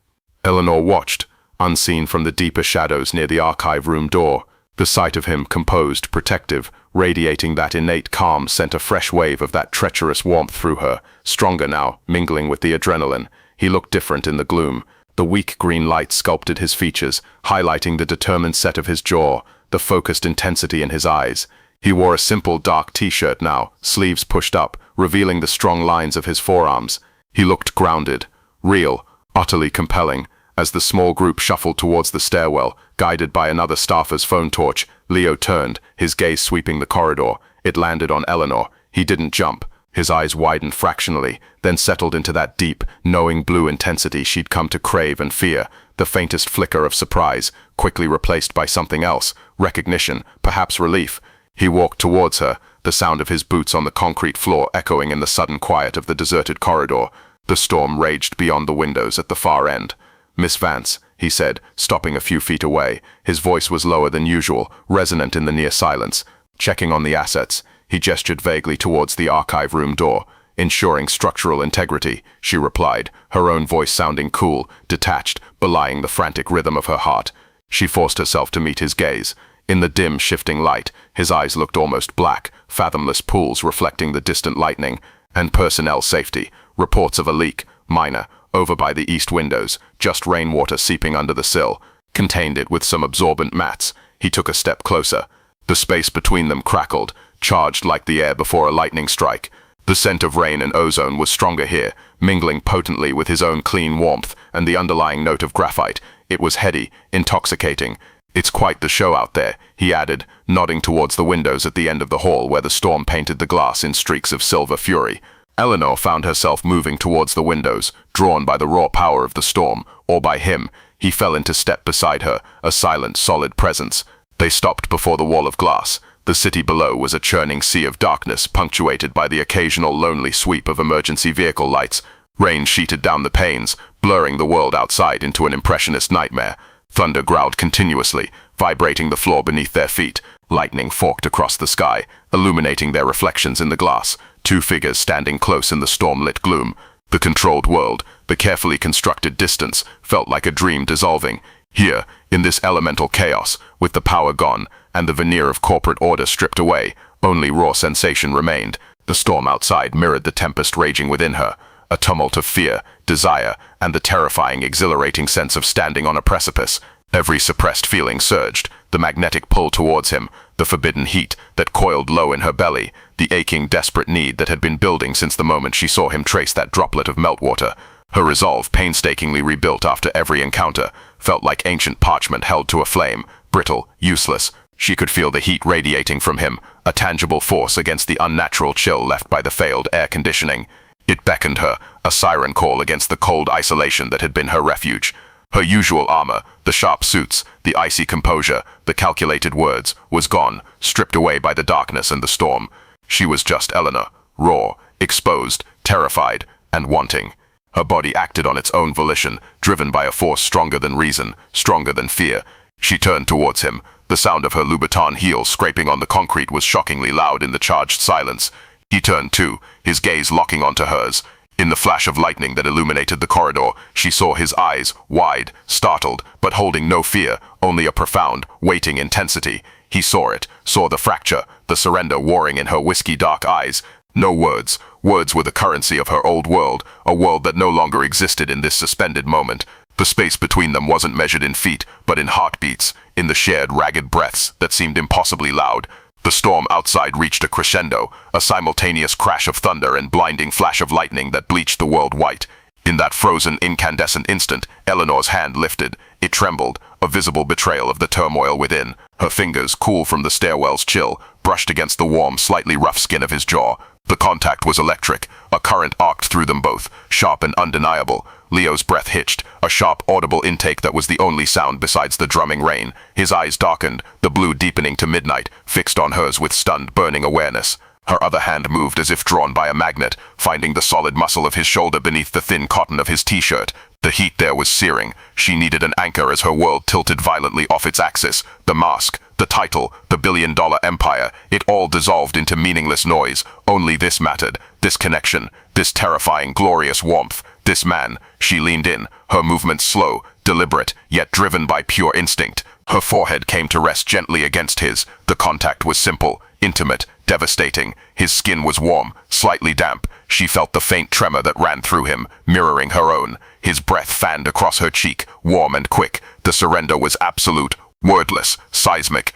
Speaker 1: Eleanor watched, unseen from the deeper shadows near the archive room door. The sight of him, composed, protective, radiating that innate calm, sent a fresh wave of that treacherous warmth through her, stronger now, mingling with the adrenaline. He looked different in the gloom. The weak green light sculpted his features, highlighting the determined set of his jaw, the focused intensity in his eyes. He wore a simple dark t-shirt now, sleeves pushed up, revealing the strong lines of his forearms. He looked grounded, real, utterly compelling. As the small group shuffled towards the stairwell, guided by another staffer's phone torch, Leo turned, his gaze sweeping the corridor. It landed on Eleanor. He didn't jump. His eyes widened fractionally, then settled into that deep, knowing blue intensity she'd come to crave and fear. The faintest flicker of surprise, quickly replaced by something else, recognition, perhaps relief. He walked towards her, the sound of his boots on the concrete floor echoing in the sudden quiet of the deserted corridor. The storm raged beyond the windows at the far end. "Miss Vance," he said, stopping a few feet away. His voice was lower than usual, resonant in the near silence. Checking on the assets, he gestured vaguely towards the archive room door. "Ensuring structural integrity," she replied, her own voice sounding cool, detached, belying the frantic rhythm of her heart. She forced herself to meet his gaze. In the dim, shifting light, his eyes looked almost black, fathomless pools reflecting the distant lightning. "And personnel safety. Reports of a leak, minor, over by the east windows, just rainwater seeping under the sill. Contained it with some absorbent mats." He took a step closer. The space between them crackled, charged like the air before a lightning strike. The scent of rain and ozone was stronger here, mingling potently with his own clean warmth and the underlying note of graphite. It was heady, intoxicating. "It's quite the show out there," he added, nodding towards the windows at the end of the hall where the storm painted the glass in streaks of silver fury. Eleanor found herself moving towards the windows, drawn by the raw power of the storm, or by him. He fell into step beside her, a silent, solid presence. They stopped before the wall of glass. The city below was a churning sea of darkness, punctuated by the occasional lonely sweep of emergency vehicle lights. Rain sheeted down the panes, blurring the world outside into an impressionist nightmare. Thunder growled continuously, vibrating the floor beneath their feet. Lightning forked across the sky, illuminating their reflections in the glass. Two figures standing close in the storm-lit gloom. The controlled world, the carefully constructed distance, felt like a dream dissolving. Here, in this elemental chaos, with the power gone, and the veneer of corporate order stripped away, only raw sensation remained. The storm outside mirrored the tempest raging within her. A tumult of fear, desire, and the terrifying, exhilarating sense of standing on a precipice. Every suppressed feeling surged, the magnetic pull towards him, the forbidden heat that coiled low in her belly, the aching, desperate need that had been building since the moment she saw him trace that droplet of meltwater. Her resolve, painstakingly rebuilt after every encounter, felt like ancient parchment held to a flame, brittle, useless. She could feel the heat radiating from him, a tangible force against the unnatural chill left by the failed air conditioning. It beckoned her, a siren call against the cold isolation that had been her refuge. Her usual armor, the sharp suits, the icy composure, the calculated words, was gone, stripped away by the darkness and the storm. She was just Eleanor, raw, exposed, terrified, and wanting. Her body acted on its own volition, driven by a force stronger than reason, stronger than fear. She turned towards him. The sound of her Louboutin heels scraping on the concrete was shockingly loud in the charged silence. He turned too, his gaze locking onto hers. In the flash of lightning that illuminated the corridor, she saw his eyes, wide, startled, but holding no fear, only a profound, waiting intensity. He saw it, saw the fracture, the surrender warring in her whiskey-dark eyes. No words. Words were the currency of her old world, a world that no longer existed in this suspended moment. The space between them wasn't measured in feet, but in heartbeats, in the shared ragged breaths that seemed impossibly loud. The storm outside reached a crescendo, a simultaneous crash of thunder and blinding flash of lightning that bleached the world white.
Speaker 4: In that frozen, incandescent instant, Eleanor's hand lifted. It trembled, a visible betrayal of the turmoil within. Her fingers, cool from the stairwell's chill, brushed against the warm, slightly rough skin of his jaw. The contact was electric. A current arced through them both, sharp and undeniable. Leo's breath hitched, a sharp, audible intake that was the only sound besides the drumming rain. His eyes darkened, the blue deepening to midnight, fixed on hers with stunned, burning awareness. Her other hand moved as if drawn by a magnet, finding the solid muscle of his shoulder beneath the thin cotton of his t-shirt. The heat there was searing. She needed an anchor as her world tilted violently off its axis. The mask, the title, the billion-dollar empire, it all dissolved into meaningless noise. Only this mattered, this connection, this terrifying, glorious warmth. This man. She leaned in, her movements slow, deliberate, yet driven by pure instinct. Her forehead came to rest gently against his. The contact was simple, intimate, devastating. His skin was warm, slightly damp. She felt the faint tremor that ran through him, mirroring her own. His breath fanned across her cheek, warm and quick. The surrender was absolute, wordless, seismic.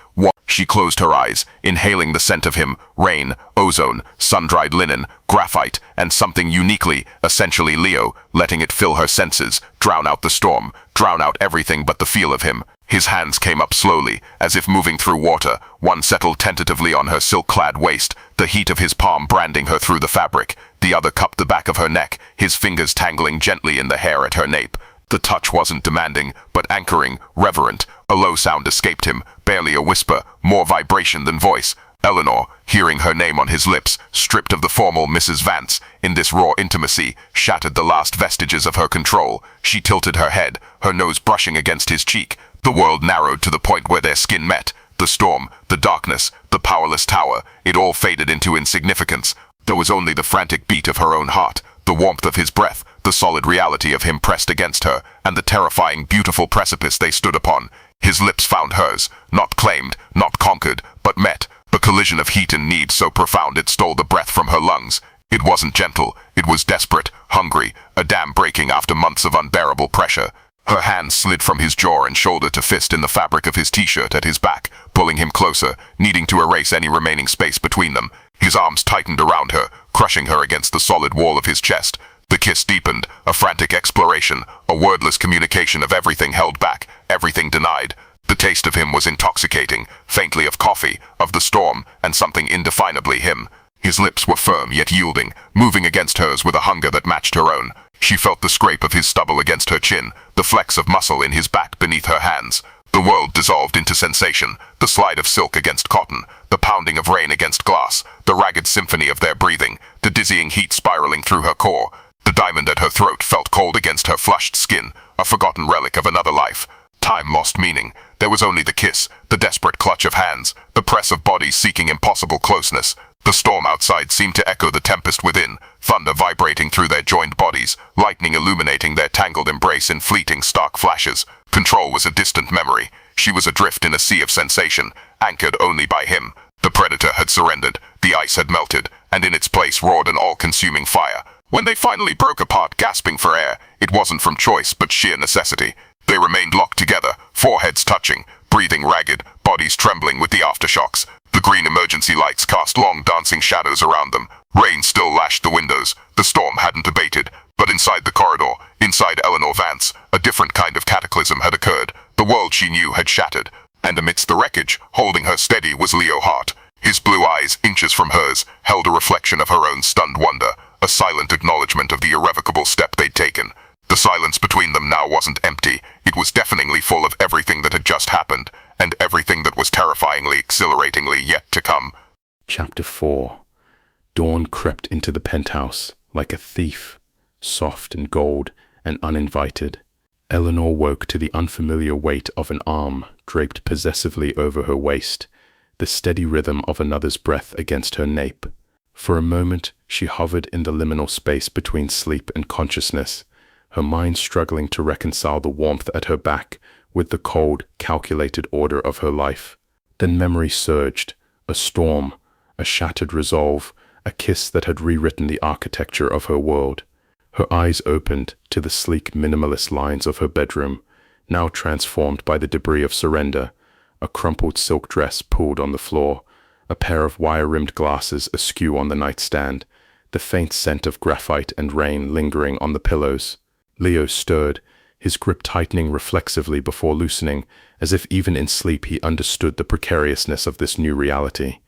Speaker 4: She closed her eyes, inhaling the scent of him, rain, ozone, sun-dried linen, graphite, and something uniquely, essentially Leo, letting it fill her senses, drown out the storm, drown out everything but the feel of him. His hands came up slowly, as if moving through water. One settled tentatively on her silk-clad waist, the heat of his palm branding her through the fabric. The other cupped the back of her neck, his fingers tangling gently in the hair at her nape. The touch wasn't demanding, but anchoring, reverent. A low sound escaped him, barely a whisper, more vibration than voice. Eleanor, hearing her name on his lips, stripped of the formal Mrs. Vance, in this raw intimacy, shattered the last vestiges of her control. She tilted her head, her nose brushing against his cheek. The world narrowed to the point where their skin met. The storm, the darkness, the powerless tower, it all faded into insignificance. There was only the frantic beat of her own heart, the warmth of his breath, the solid reality of him pressed against her, and the terrifying, beautiful precipice they stood upon. His lips found hers, not claimed, not conquered, but met. A collision of heat and need so profound it stole the breath from her lungs. It wasn't gentle, it was desperate, hungry, a dam breaking after months of unbearable pressure. Her hand slid from his jaw and shoulder to fist in the fabric of his t-shirt at his back, pulling him closer, needing to erase any remaining space between them. His arms tightened around her, crushing her against the solid wall of his chest. The kiss deepened, a frantic exploration, a wordless communication of everything held back, everything denied. The taste of him was intoxicating, faintly of coffee, of the storm, and something indefinably him. His lips were firm yet yielding, moving against hers with a hunger that matched her own. She felt the scrape of his stubble against her chin, the flex of muscle in his back beneath her hands. The world dissolved into sensation, the slide of silk against cotton, the pounding of rain against glass, the ragged symphony of their breathing, the dizzying heat spiraling through her core. The diamond at her throat felt cold against her flushed skin, a forgotten relic of another life. Time lost meaning. There was only the kiss, the desperate clutch of hands, the press of bodies seeking impossible closeness. The storm outside seemed to echo the tempest within, thunder vibrating through their joined bodies, lightning illuminating their tangled embrace in fleeting, stark flashes. Control was a distant memory. She was adrift in a sea of sensation, anchored only by him. The predator had surrendered, the ice had melted, and in its place roared an all-consuming fire. When they finally broke apart, gasping for air, it wasn't from choice but sheer necessity. They remained locked together, foreheads touching, breathing ragged, bodies trembling with the aftershocks. The green emergency lights cast long dancing shadows around them. Rain still lashed the windows. The storm hadn't abated, but inside the corridor, inside Eleanor Vance, a different kind of cataclysm had occurred. The world she knew had shattered, and amidst the wreckage, holding her steady was Leo Hart. His blue eyes, inches from hers, held a reflection of her own stunned wonder, a silent acknowledgement of the irrevocable step they'd taken. The silence between them now wasn't empty, it was deafeningly full of everything that had just happened, and everything that was terrifyingly, exhilaratingly yet to come.
Speaker 1: Chapter 4. Dawn crept into the penthouse like a thief, soft and gold and uninvited. Eleanor woke to the unfamiliar weight of an arm draped possessively over her waist, the steady rhythm of another's breath against her nape. For a moment, she hovered in the liminal space between sleep and consciousness, her mind struggling to reconcile the warmth at her back with the cold, calculated order of her life. Then memory surged, a storm, a shattered resolve, a kiss that had rewritten the architecture of her world. Her eyes opened to the sleek minimalist lines of her bedroom, now transformed by the debris of surrender, a crumpled silk dress pulled on the floor, a pair of wire-rimmed glasses askew on the nightstand, the faint scent of graphite and rain lingering on the pillows. Leo stirred, his grip tightening reflexively before loosening, as if even in sleep he understood the precariousness of this new reality.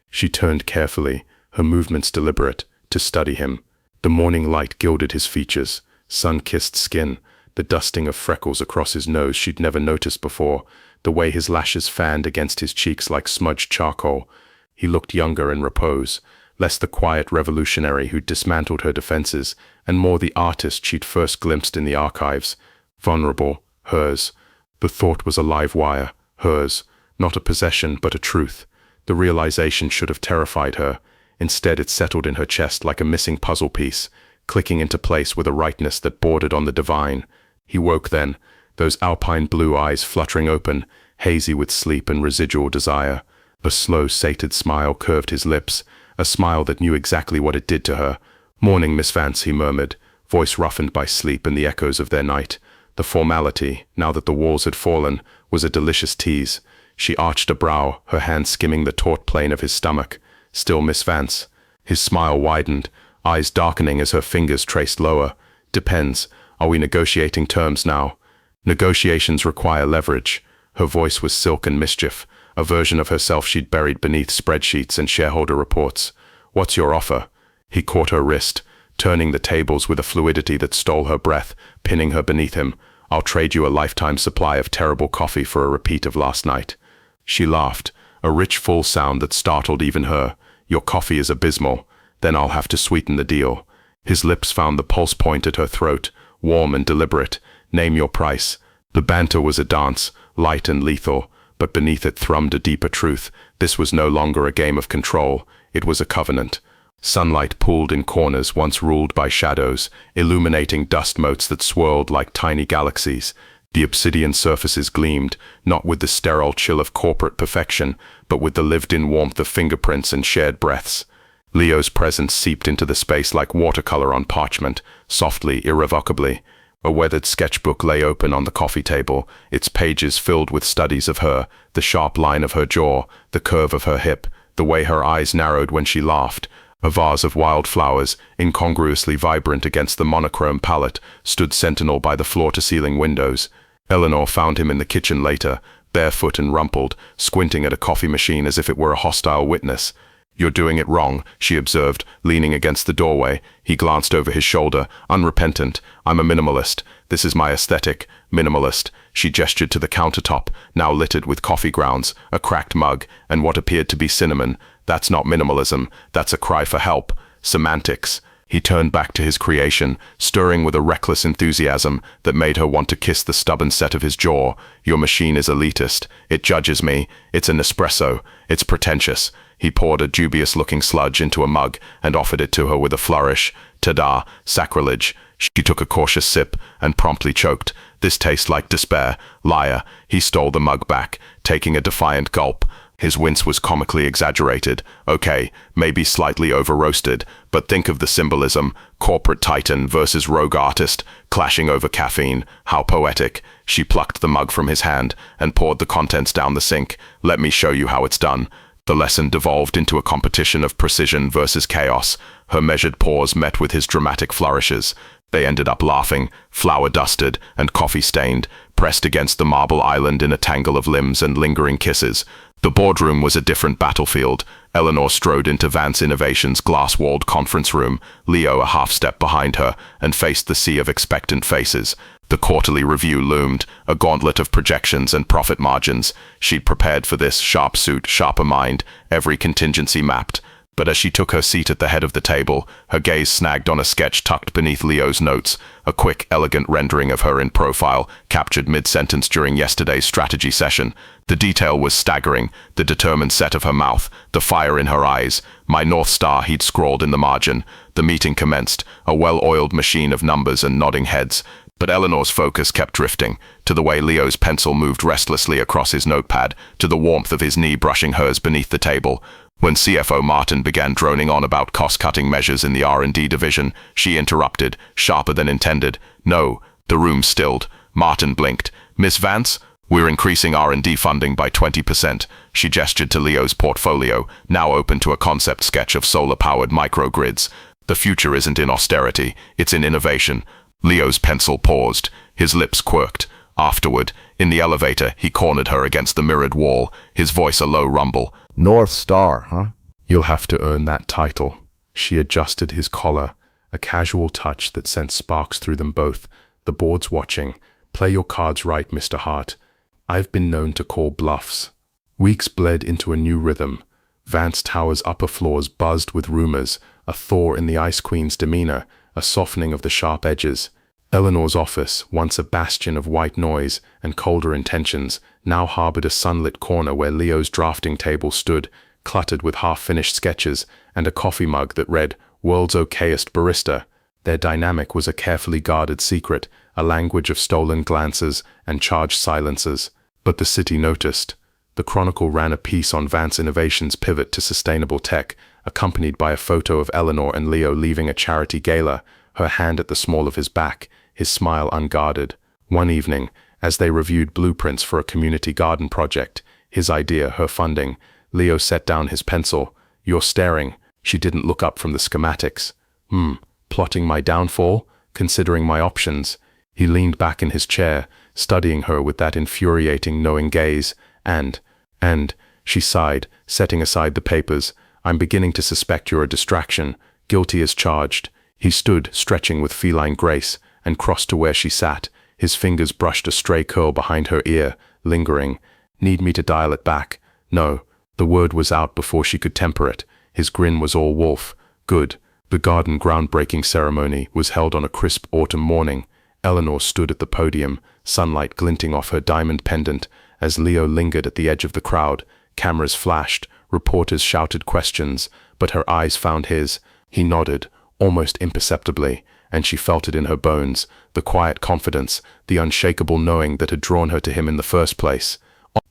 Speaker 1: She turned carefully, her movements deliberate, to study him. The morning light gilded his features, sun-kissed skin, the dusting of freckles across his nose she'd never noticed before, the way his lashes fanned against his cheeks like smudged charcoal. He looked younger in repose, less the quiet revolutionary who'd dismantled her defenses, and more the artist she'd first glimpsed in the archives. Vulnerable, hers. The thought was a live wire, hers, not a possession but a truth. The realization should have terrified her. Instead it settled in her chest like a missing puzzle piece, clicking into place with a rightness that bordered on the divine. He woke then, those alpine blue eyes fluttering open, hazy with sleep and residual desire. A slow, sated smile curved his lips, a smile that knew exactly what it did to her. "Morning, Miss Vance," he murmured, voice roughened by sleep and the echoes of their night. The formality, now that the walls had fallen, was a delicious tease. She arched a brow, her hand skimming the taut plane of his stomach. "Still Miss Vance?" His smile widened, eyes darkening as her fingers traced lower. "Depends. Are we negotiating terms now?" "Negotiations require leverage." Her voice was silk and mischief, a version of herself she'd buried beneath spreadsheets and shareholder reports. "What's your offer?" He caught her wrist, turning the tables with a fluidity that stole her breath, pinning her beneath him. "I'll trade you a lifetime supply of terrible coffee for a repeat of last night." She laughed, a rich full sound that startled even her. "Your coffee is abysmal. Then I'll have to sweeten the deal." His lips found the pulse point at her throat, warm and deliberate. "Name your price." The banter was a dance, light and lethal, but beneath it thrummed a deeper truth. This was no longer a game of control, it was a covenant. Sunlight pooled in corners once ruled by shadows, illuminating dust motes that swirled like tiny galaxies. The obsidian surfaces gleamed, not with the sterile chill of corporate perfection, but with the lived-in warmth of fingerprints and shared breaths. Leo's presence seeped into the space like watercolor on parchment, softly, irrevocably. A weathered sketchbook lay open on the coffee table, its pages filled with studies of her, the sharp line of her jaw, the curve of her hip, the way her eyes narrowed when she laughed. A vase of wildflowers, incongruously vibrant against the monochrome palette, stood sentinel by the floor-to-ceiling windows. Eleanor found him in the kitchen later, barefoot and rumpled, squinting at a coffee machine as if it were a hostile witness. "You're doing it wrong," she observed, leaning against the doorway. He glanced over his shoulder, unrepentant. "I'm a minimalist. This is my aesthetic. Minimalist." She gestured to the countertop, now littered with coffee grounds, a cracked mug, and what appeared to be cinnamon. "That's not minimalism. That's a cry for help. Semantics." He turned back to his creation, stirring with a reckless enthusiasm that made her want to kiss the stubborn set of his jaw. "Your machine is elitist. It judges me. It's an espresso. It's pretentious." He poured a dubious-looking sludge into a mug and offered it to her with a flourish. "Ta-da, sacrilege." She took a cautious sip and promptly choked. "This tastes like despair. Liar." He stole the mug back, taking a defiant gulp. His wince was comically exaggerated. "Okay, maybe slightly over-roasted, but think of the symbolism. Corporate titan versus rogue artist, clashing over caffeine. How poetic." She plucked the mug from his hand and poured the contents down the sink. "Let me show you how it's done." The lesson devolved into a competition of precision versus chaos. Her measured pause met with his dramatic flourishes. They ended up laughing, flour-dusted and coffee-stained, pressed against the marble island in a tangle of limbs and lingering kisses. The boardroom was a different battlefield. Eleanor strode into Vance Innovation's glass-walled conference room, Leo a half-step behind her, and faced the sea of expectant faces. The quarterly review loomed, a gauntlet of projections and profit margins. She'd prepared for this, sharp suit, sharper mind, every contingency mapped. But as she took her seat at the head of the table, her gaze snagged on a sketch tucked beneath Leo's notes, a quick, elegant rendering of her in profile, captured mid-sentence during yesterday's strategy session. The detail was staggering, the determined set of her mouth, the fire in her eyes. "My North Star," he'd scrawled in the margin. The meeting commenced, a well-oiled machine of numbers and nodding heads. But Eleanor's focus kept drifting, to the way Leo's pencil moved restlessly across his notepad, to the warmth of his knee brushing hers beneath the table. When CFO Martin began droning on about cost-cutting measures in the R&D division, she interrupted, sharper than intended. "No." The room stilled. Martin blinked. "Miss Vance, we're increasing R&D funding by 20%. She gestured to Leo's portfolio, now open to a concept sketch of solar-powered microgrids.
Speaker 4: The future isn't in austerity, it's in innovation. Leo's pencil paused, his lips quirked. Afterward, in the elevator, he cornered her against the mirrored wall, his voice a low rumble.
Speaker 5: North Star, huh?
Speaker 1: You'll have to earn that title. She adjusted his collar, a casual touch that sent sparks through them both. The board's watching. Play your cards right, Mr. Hart. I've been known to call bluffs. Weeks bled into a new rhythm. Vance Tower's upper floors buzzed with rumors, a thaw in the Ice Queen's demeanor, a softening of the sharp edges. Eleanor's office, once a bastion of white noise and colder intentions, now harbored a sunlit corner where Leo's drafting table stood, cluttered with half-finished sketches and a coffee mug that read, "World's okayest barista." Their dynamic was a carefully guarded secret, a language of stolen glances and charged silences. But the city noticed. The Chronicle ran a piece on Vance Innovation's pivot to sustainable tech, accompanied by a photo of Eleanor and Leo leaving a charity gala, her hand at the small of his back, his smile unguarded. One evening, as they reviewed blueprints for a community garden project, his idea, her funding, Leo set down his pencil. "You're staring." She didn't look up from the schematics. Plotting my downfall? Considering my options?" He leaned back in his chair, studying her with that infuriating, knowing gaze. And, she sighed, setting aside the papers, "I'm beginning to suspect you're a distraction. Guilty as charged." He stood, stretching with feline grace, and crossed to where she sat. His fingers brushed a stray curl behind her ear, lingering. "Need me to dial it back?" No. The word was out before she could temper it. His grin was all wolf. "Good." The garden groundbreaking ceremony was held on a crisp autumn morning. Eleanor stood at the podium, sunlight glinting off her diamond pendant. As Leo lingered at the edge of the crowd, cameras flashed, reporters shouted questions, but her eyes found his. He nodded, almost imperceptibly, and she felt it in her bones, the quiet confidence, the unshakable knowing that had drawn her to him in the first place.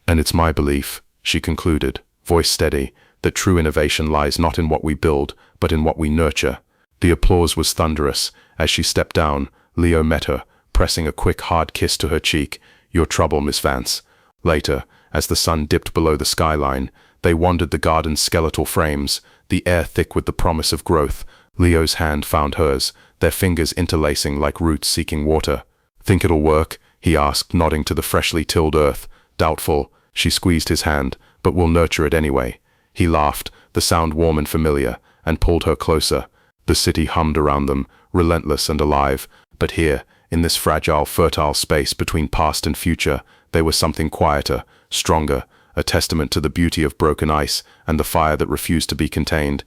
Speaker 1: "And it's my belief," she concluded, voice steady, "that true innovation lies not in what we build, but in what we nurture." The applause was thunderous. As she stepped down, Leo met her, pressing a quick, hard kiss to her cheek. "Your trouble, Miss Vance." Later, as the sun dipped below the skyline, they wandered the garden's skeletal frames, the air thick with the promise of growth. Leo's hand found hers, their fingers interlacing like roots seeking water. "Think it'll work?" he asked, nodding to the freshly tilled earth. "Doubtful." She squeezed his hand. "But we'll nurture it anyway." He laughed, the sound warm and familiar, and pulled her closer. The city hummed around them, relentless and alive. But here, in this fragile, fertile space between past and future, there was something quieter, stronger, a testament to the beauty of broken ice and the fire that refused to be contained.